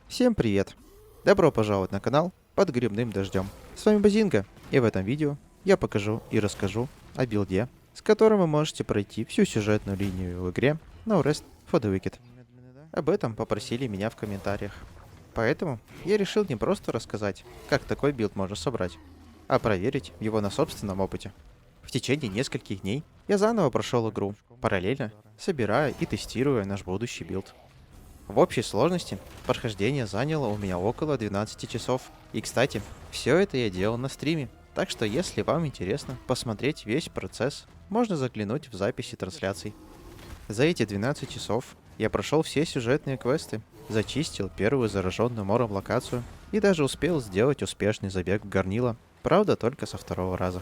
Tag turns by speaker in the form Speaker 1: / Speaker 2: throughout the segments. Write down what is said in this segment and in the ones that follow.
Speaker 1: Всем привет! Добро пожаловать на канал Под грибным дождем. С вами Базинга, и в этом видео я покажу и расскажу о билде, с которым вы можете пройти всю сюжетную линию в игре No Rest for the Wicked. Об этом попросили меня в комментариях. Поэтому я решил не просто рассказать, как такой билд можно собрать, а проверить его на собственном опыте. В течение нескольких дней я заново прошел игру, параллельно собирая и тестируя наш будущий билд. В общей сложности прохождение заняло у меня около 12 часов. И кстати, все это я делал на стриме. Так что если вам интересно посмотреть весь процесс, можно заглянуть в записи трансляций. За эти 12 часов я прошел все сюжетные квесты, зачистил первую зараженную мором локацию и даже успел сделать успешный забег в горнило, правда только со второго раза.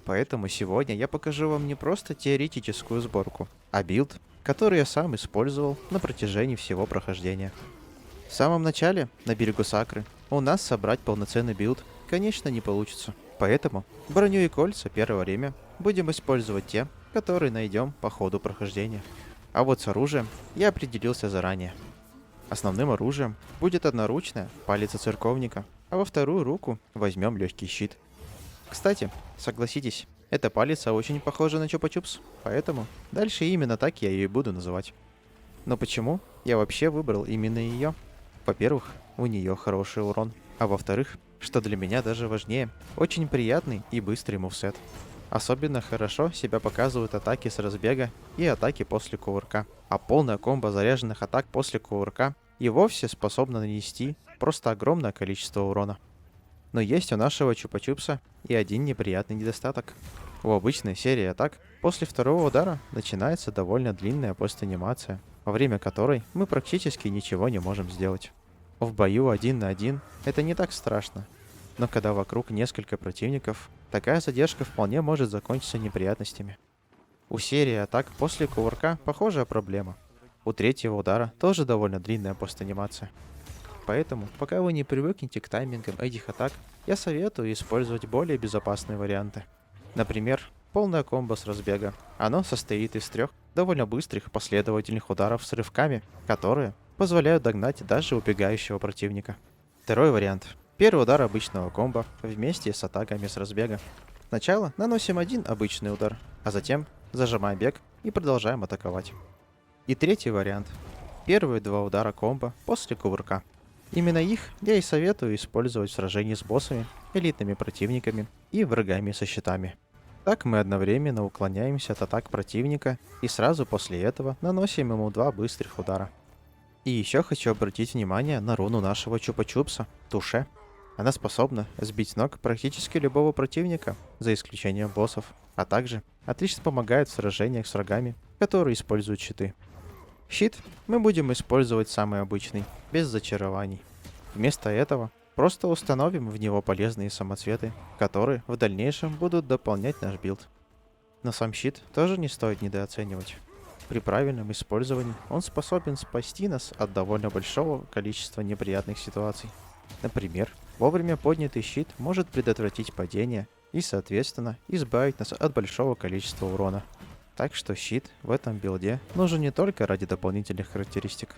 Speaker 1: Поэтому сегодня я покажу вам не просто теоретическую сборку, а билд, который я сам использовал на протяжении всего прохождения. В самом начале, на берегу Сакры, у нас собрать полноценный билд, конечно, не получится. Поэтому броню и кольца первое время будем использовать те, которые найдем по ходу прохождения. А вот с оружием я определился заранее. Основным оружием будет одноручная палица церковника, а во вторую руку возьмем легкий щит. Кстати, согласитесь, эта палица очень похожа на Чупа-Чупс, поэтому дальше именно так я ее и буду называть. Но почему я вообще выбрал именно ее? Во-первых, у нее хороший урон, а во-вторых, что для меня даже важнее, очень приятный и быстрый мувсет. Особенно хорошо себя показывают атаки с разбега и атаки после кувырка, а полная комбо заряженных атак после кувырка и вовсе способна нанести просто огромное количество урона. Но есть у нашего Чупа-Чупса и один неприятный недостаток. В обычной серии атак после второго удара начинается довольно длинная пост-анимация, во время которой мы практически ничего не можем сделать. В бою 1 на 1 это не так страшно, но когда вокруг несколько противников, такая задержка вполне может закончиться неприятностями. У серии атак после кувырка похожая проблема. У третьего удара тоже довольно длинная пост-анимация. Поэтому, пока вы не привыкнете к таймингам этих атак, я советую использовать более безопасные варианты. Например, полная комбо с разбега. Оно состоит из трех довольно быстрых последовательных ударов с рывками, которые позволяют догнать даже убегающего противника. Второй вариант. Первый удар обычного комбо вместе с атаками с разбега. Сначала наносим один обычный удар, а затем зажимаем бег и продолжаем атаковать. И третий вариант. Первые два удара комбо после кувырка. Именно их я и советую использовать в сражении с боссами, элитными противниками и врагами со щитами. Так мы одновременно уклоняемся от атак противника и сразу после этого наносим ему два быстрых удара. И еще хочу обратить внимание на руну нашего Чупа-Чупса, Туше. Она способна сбить с ног практически любого противника, за исключением боссов, а также отлично помогает в сражениях с врагами, которые используют щиты. Щит мы будем использовать самый обычный, без зачарований. Вместо этого просто установим в него полезные самоцветы, которые в дальнейшем будут дополнять наш билд. Но сам щит тоже не стоит недооценивать. При правильном использовании он способен спасти нас от довольно большого количества неприятных ситуаций. Например, вовремя поднятый щит может предотвратить падение и, соответственно, избавить нас от большого количества урона. Так что щит в этом билде нужен не только ради дополнительных характеристик.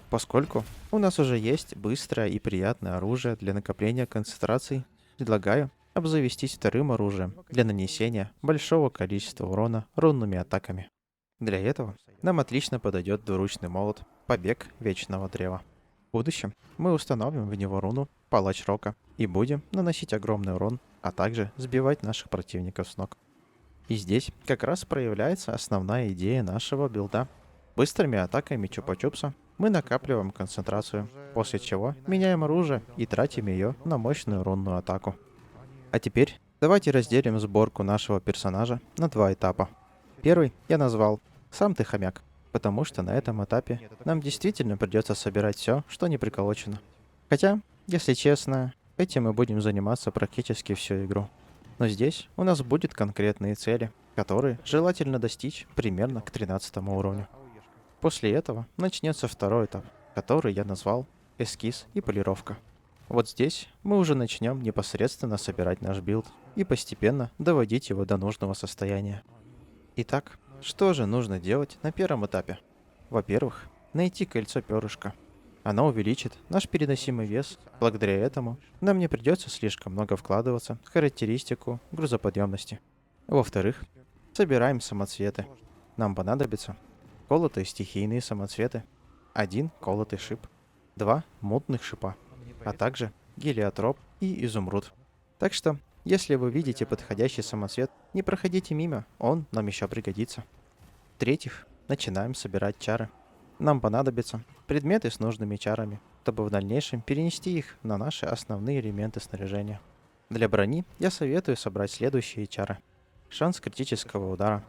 Speaker 1: Поскольку у нас уже есть быстрое и приятное оружие для накопления концентраций, предлагаю обзавестись вторым оружием для нанесения большого количества урона рунными атаками. Для этого нам отлично подойдет двуручный молот Побег Вечного Древа. В будущем мы установим в него руну Палач Рока и будем наносить огромный урон, а также сбивать наших противников с ног. И здесь как раз проявляется основная идея нашего билда. Быстрыми атаками Чупа-Чупса мы накапливаем концентрацию, после чего меняем оружие и тратим ее на мощную рунную атаку. А теперь давайте разделим сборку нашего персонажа на два этапа. Первый я назвал «Сам ты хомяк», потому что на этом этапе нам действительно придется собирать все, что не приколочено. Хотя, если честно, этим мы будем заниматься практически всю игру. Но здесь у нас будут конкретные цели, которые желательно достичь примерно к 13 уровню. После этого начнется второй этап, который я назвал эскиз и полировка. Вот здесь мы уже начнем непосредственно собирать наш билд и постепенно доводить его до нужного состояния. Итак, что же нужно делать на первом этапе? Во-первых, найти кольцо перышка. Оно увеличит наш переносимый вес. Благодаря этому нам не придется слишком много вкладываться в характеристику грузоподъемности. Во-вторых, собираем самоцветы. Нам понадобится колотые стихийные самоцветы, один колотый шип, два мутных шипа, а также гелиотроп и изумруд. Так что, если вы видите подходящий самоцвет, не проходите мимо, он нам еще пригодится. В-третьих, начинаем собирать чары. Нам понадобятся предметы с нужными чарами, чтобы в дальнейшем перенести их на наши основные элементы снаряжения. Для брони я советую собрать следующие чары. Шанс критического удара,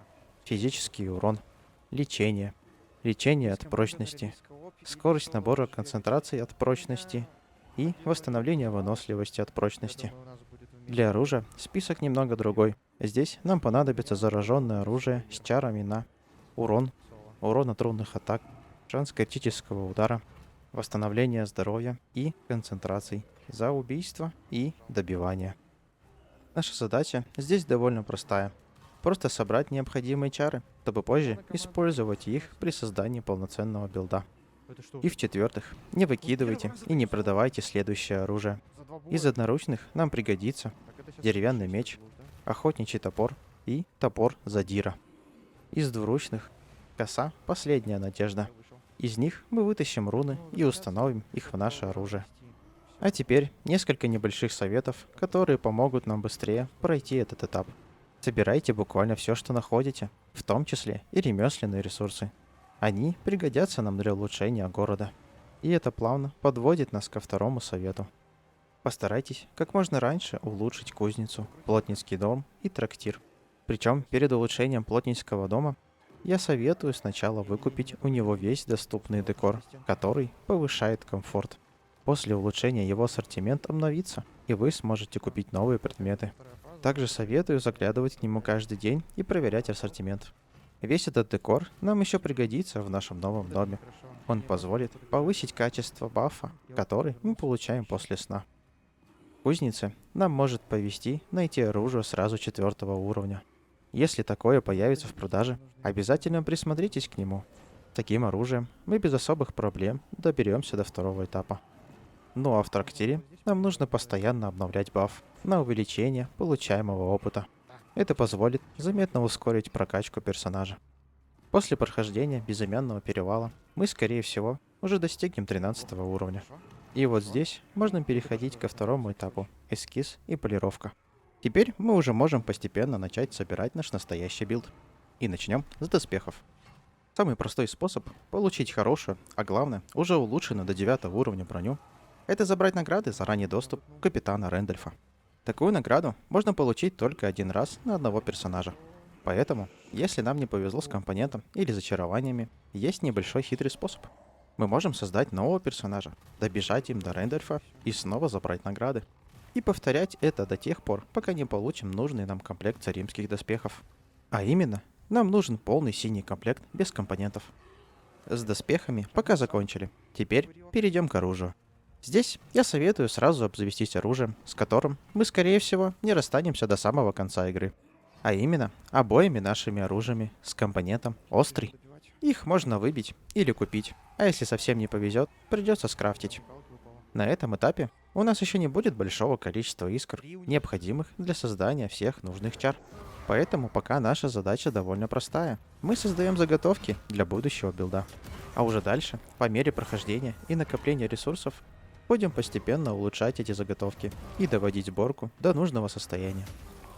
Speaker 1: физический урон, лечение, лечение от прочности, скорость набора концентрации от прочности и восстановление выносливости от прочности. Для оружия список немного другой. Здесь нам понадобится зараженное оружие с чарами на урон, урон от рунных атак, шанс критического удара, восстановление здоровья и концентраций за убийство и добивание. Наша задача здесь довольно простая. Просто собрать необходимые чары, чтобы позже использовать их при создании полноценного билда. И в-четвертых, не выкидывайте и не продавайте следующее оружие. Из одноручных нам пригодится деревянный меч, охотничий топор и топор задира. Из двуручных коса — последняя надежда. Из них мы вытащим руны и установим их в наше оружие. А теперь несколько небольших советов, которые помогут нам быстрее пройти этот этап. Собирайте буквально все, что находите, в том числе и ремесленные ресурсы. Они пригодятся нам для улучшения города. И это плавно подводит нас ко второму совету. Постарайтесь как можно раньше улучшить кузницу, плотницкий дом и трактир. Причем перед улучшением плотницкого дома я советую сначала выкупить у него весь доступный декор, который повышает комфорт. После улучшения его ассортимент обновится, и вы сможете купить новые предметы. Также советую заглядывать к нему каждый день и проверять ассортимент. Весь этот декор нам еще пригодится в нашем новом доме. Он позволит повысить качество бафа, который мы получаем после сна. В кузнице нам может повезти найти оружие сразу 4 уровня. Если такое появится в продаже, обязательно присмотритесь к нему. Таким оружием мы без особых проблем доберемся до 2 этапа. Ну а в трактире нам нужно постоянно обновлять баф на увеличение получаемого опыта. Это позволит заметно ускорить прокачку персонажа. После прохождения безымянного перевала мы, скорее всего, уже достигнем 13 уровня. И вот здесь можно переходить ко 2 этапу — эскиз и полировка. Теперь мы уже можем постепенно начать собирать наш настоящий билд. И начнем с доспехов. Самый простой способ получить хорошую, а главное, уже улучшенную до 9 уровня броню — это забрать награды за ранний доступ капитана Рэндольфа. Такую награду можно получить только один раз на одного персонажа. Поэтому, если нам не повезло с компонентом или зачарованиями, есть небольшой хитрый способ. Мы можем создать нового персонажа, добежать им до Рэндольфа и снова забрать награды. И повторять это до тех пор, пока не получим нужный нам комплект царимских доспехов. А именно, нам нужен полный синий комплект без компонентов. С доспехами пока закончили. Теперь перейдем к оружию. Здесь я советую сразу обзавестись оружием, с которым мы, скорее всего, не расстанемся до самого конца игры. А именно, обоими нашими оружиями с компонентом острый. Их можно выбить или купить, а если совсем не повезет, придется скрафтить. На этом этапе у нас еще не будет большого количества искр, необходимых для создания всех нужных чар. Поэтому пока наша задача довольно простая. Мы создаем заготовки для будущего билда. А уже дальше, по мере прохождения и накопления ресурсов, будем постепенно улучшать эти заготовки и доводить сборку до нужного состояния.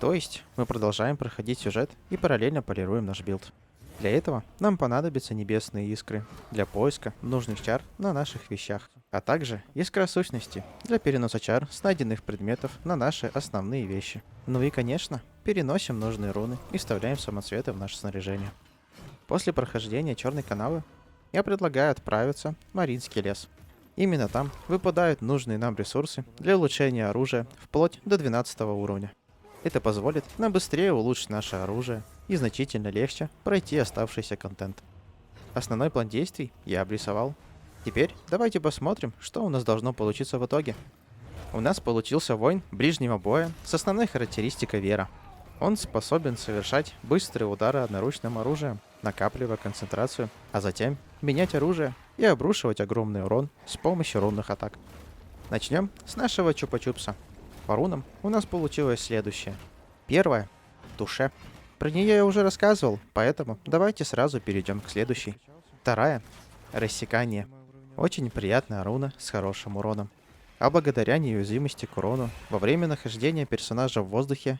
Speaker 1: То есть мы продолжаем проходить сюжет и параллельно полируем наш билд. Для этого нам понадобятся небесные искры для поиска нужных чар на наших вещах, а также искра сущности для переноса чар с найденных предметов на наши основные вещи. Ну и конечно, переносим нужные руны и вставляем самоцветы в наше снаряжение. После прохождения черной канавы я предлагаю отправиться в Маринский лес. Именно там выпадают нужные нам ресурсы для улучшения оружия вплоть до 12 уровня. Это позволит нам быстрее улучшить наше оружие и значительно легче пройти оставшийся контент. Основной план действий я обрисовал. Теперь давайте посмотрим, что у нас должно получиться в итоге. У нас получился воин ближнего боя с основной характеристикой вера. Он способен совершать быстрые удары одноручным оружием, накапливая концентрацию, а затем менять оружие и обрушивать огромный урон с помощью рунных атак. Начнем с нашего чупа-чупса. По рунам у нас получилось следующее. Первое — Туше. Про нее я уже рассказывал, поэтому давайте сразу перейдем к следующей. Вторая — Рассекание. Очень приятная руна с хорошим уроном. А благодаря неуязвимости к урону во время нахождения персонажа в воздухе,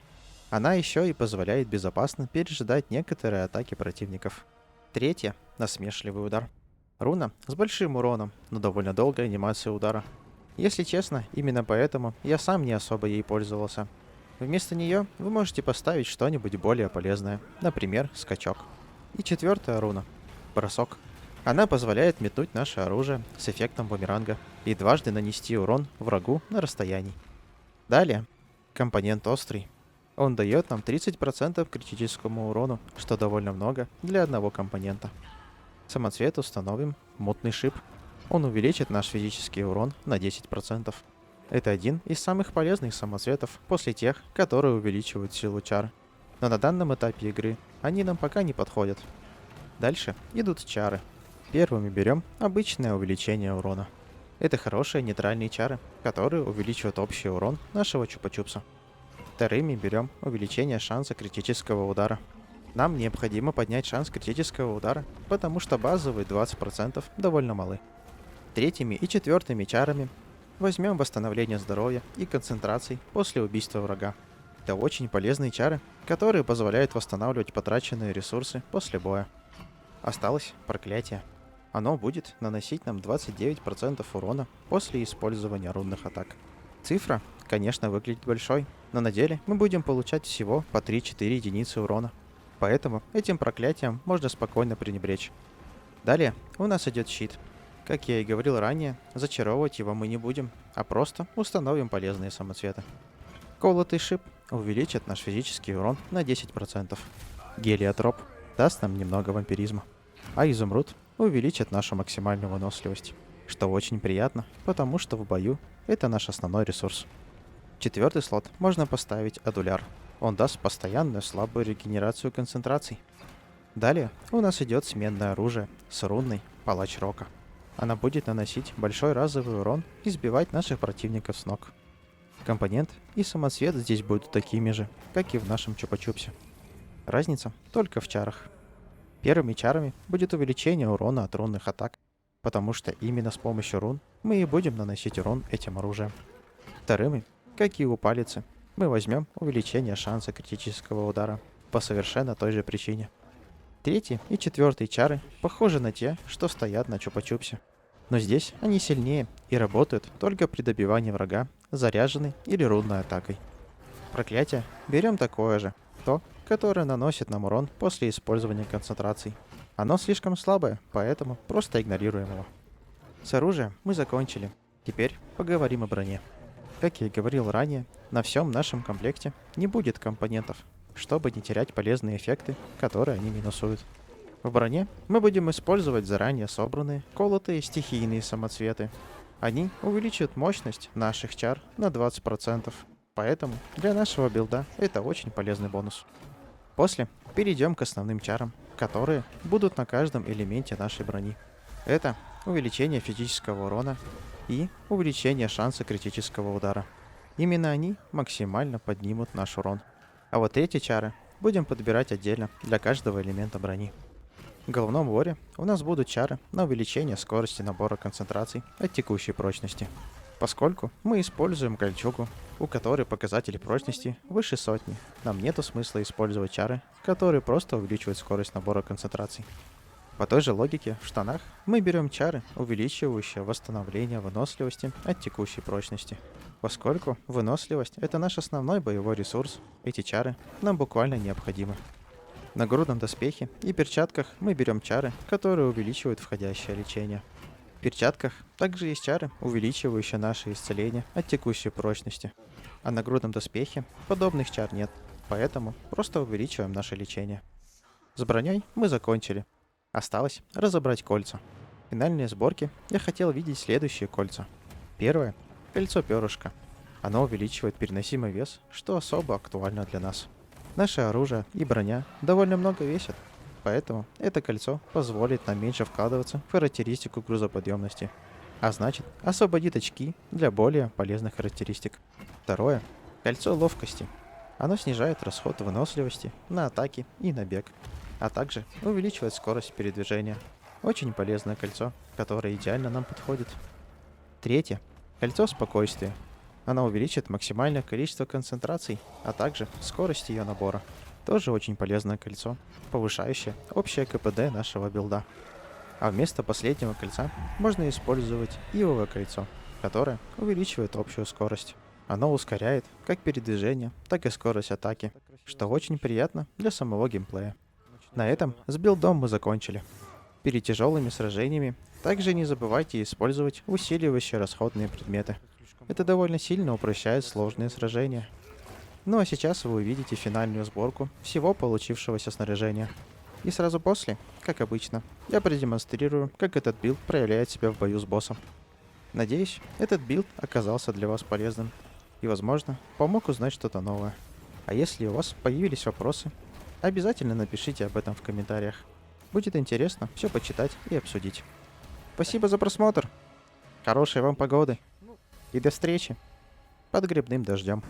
Speaker 1: она еще и позволяет безопасно пережидать некоторые атаки противников. Третье — Насмешливый удар. Руна с большим уроном, но довольно долгая анимация удара. Если честно, именно поэтому я сам не особо ей пользовался. Вместо нее вы можете поставить что-нибудь более полезное, например, скачок. И четвертая руна — Бросок. Она позволяет метнуть наше оружие с эффектом бумеранга и дважды нанести урон врагу на расстоянии. Далее, компонент Острый. Он дает нам 30% критическому урону, что довольно много для одного компонента. Самоцвет установим Мутный Шип. Он увеличит наш физический урон на 10%. Это один из самых полезных самоцветов после тех, которые увеличивают силу чар. Но на данном этапе игры они нам пока не подходят. Дальше идут чары. Первыми берем обычное увеличение урона. Это хорошие нейтральные чары, которые увеличивают общий урон нашего чупа-чупса. Вторыми берем увеличение шанса критического удара. Нам необходимо поднять шанс критического удара, потому что базовые 20% довольно малы. Третьими и четвертыми чарами возьмем восстановление здоровья и концентрации после убийства врага. Это очень полезные чары, которые позволяют восстанавливать потраченные ресурсы после боя. Осталось проклятие. Оно будет наносить нам 29% урона после использования рунных атак. Цифра, конечно, выглядит большой, но на деле мы будем получать всего по 3-4 единицы урона. Поэтому этим проклятием можно спокойно пренебречь. Далее у нас идет щит. Как я и говорил ранее, зачаровывать его мы не будем, а просто установим полезные самоцветы. Колотый шип увеличит наш физический урон на 10%. Гелиотроп даст нам немного вампиризма. А изумруд увеличит нашу максимальную выносливость, что очень приятно, потому что в бою это наш основной ресурс. Четвертый слот можно поставить Адуляр. Он даст постоянную слабую регенерацию концентраций. Далее у нас идет сменное оружие с рунной Палач Рока. Она будет наносить большой разовый урон и сбивать наших противников с ног. Компонент и самоцвет здесь будут такими же, как и в нашем чупа-чупсе. Разница только в чарах. Первыми чарами будет увеличение урона от рунных атак, потому что именно с помощью рун мы и будем наносить урон этим оружием. Вторыми, как и у палицы, мы возьмем увеличение шанса критического удара по совершенно той же причине. Третий и четвертый чары похожи на те, что стоят на чупа-чупсе. Но здесь они сильнее и работают только при добивании врага заряженной или рунной атакой. Проклятие берем такое же, то, которое наносит нам урон после использования концентраций. Оно слишком слабое, поэтому просто игнорируем его. С оружием мы закончили. Теперь поговорим о броне. Как я и говорил ранее, на всем нашем комплекте не будет компонентов, чтобы не терять полезные эффекты, которые они минусуют. В броне мы будем использовать заранее собранные, колотые стихийные самоцветы. Они увеличат мощность наших чар на 20%, поэтому для нашего билда это очень полезный бонус. После перейдем к основным чарам, которые будут на каждом элементе нашей брони. Это увеличение физического урона и увеличение шанса критического удара. Именно они максимально поднимут наш урон. А вот эти чары будем подбирать отдельно для каждого элемента брони. В головном уборе у нас будут чары на увеличение скорости набора концентраций от текущей прочности. Поскольку мы используем кольчугу, у которой показатели прочности выше 100, нам нету смысла использовать чары, которые просто увеличивают скорость набора концентраций. По той же логике в штанах мы берем чары, увеличивающие восстановление выносливости от текущей прочности. Поскольку выносливость — это наш основной боевой ресурс, эти чары нам буквально необходимы. На грудном доспехе и перчатках мы берем чары, которые увеличивают входящее лечение. В перчатках также есть чары, увеличивающие наше исцеление от текущей прочности. А на грудном доспехе подобных чар нет, поэтому просто увеличиваем наше лечение. С броней мы закончили. Осталось разобрать кольца. В финальной сборке я хотел видеть следующие кольца. Первое — кольцо перышка. Оно увеличивает переносимый вес, что особо актуально для нас. Наше оружие и броня довольно много весят, Поэтому это кольцо позволит нам меньше вкладываться в характеристику грузоподъемности, а значит освободит очки для более полезных характеристик. Второе. Кольцо ловкости. Оно снижает расход выносливости на атаки и на бег, а также увеличивает скорость передвижения. Очень полезное кольцо, которое идеально нам подходит. Третье. Кольцо спокойствия. Оно увеличит максимальное количество концентраций, а также скорость ее набора. Тоже очень полезное кольцо, повышающее общее КПД нашего билда. А вместо последнего кольца можно использовать ивовое кольцо, которое увеличивает общую скорость. Оно ускоряет как передвижение, так и скорость атаки, что очень приятно для самого геймплея. На этом с билдом мы закончили. Перед тяжелыми сражениями также не забывайте использовать усиливающие расходные предметы. Это довольно сильно упрощает сложные сражения. Ну а сейчас вы увидите финальную сборку всего получившегося снаряжения. И сразу после, как обычно, я продемонстрирую, как этот билд проявляет себя в бою с боссом. Надеюсь, этот билд оказался для вас полезным и, возможно, помог узнать что-то новое. А если у вас появились вопросы, обязательно напишите об этом в комментариях. Будет интересно все почитать и обсудить. Спасибо за просмотр. Хорошей вам погоды. И до встречи под грибным дождем.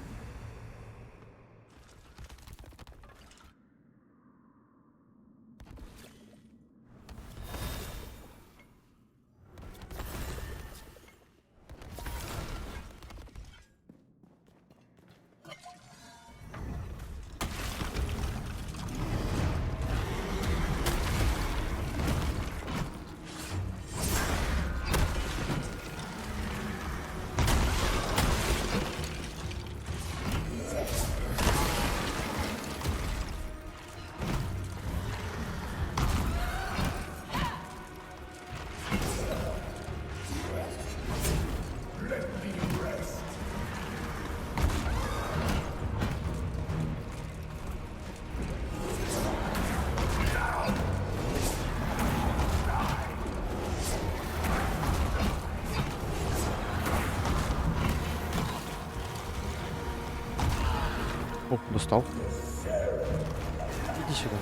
Speaker 1: О, достал. Иди сюда.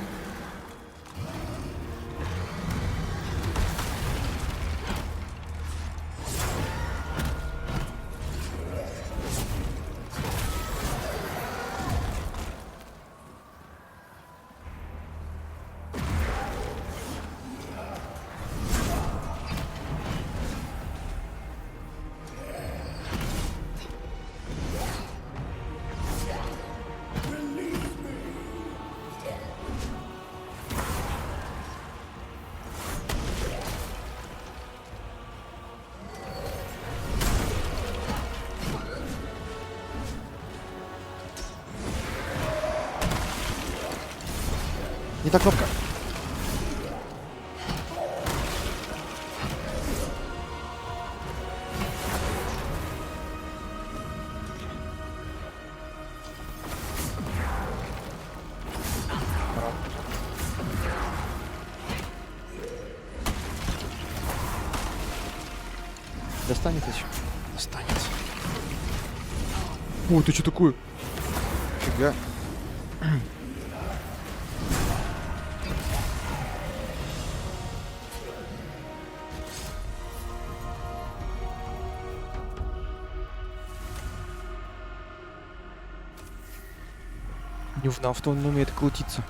Speaker 1: Не та кнопка. Достанет еще? Достанет. Ой, ты что такое? Фига. Не в авто он умеет крутиться.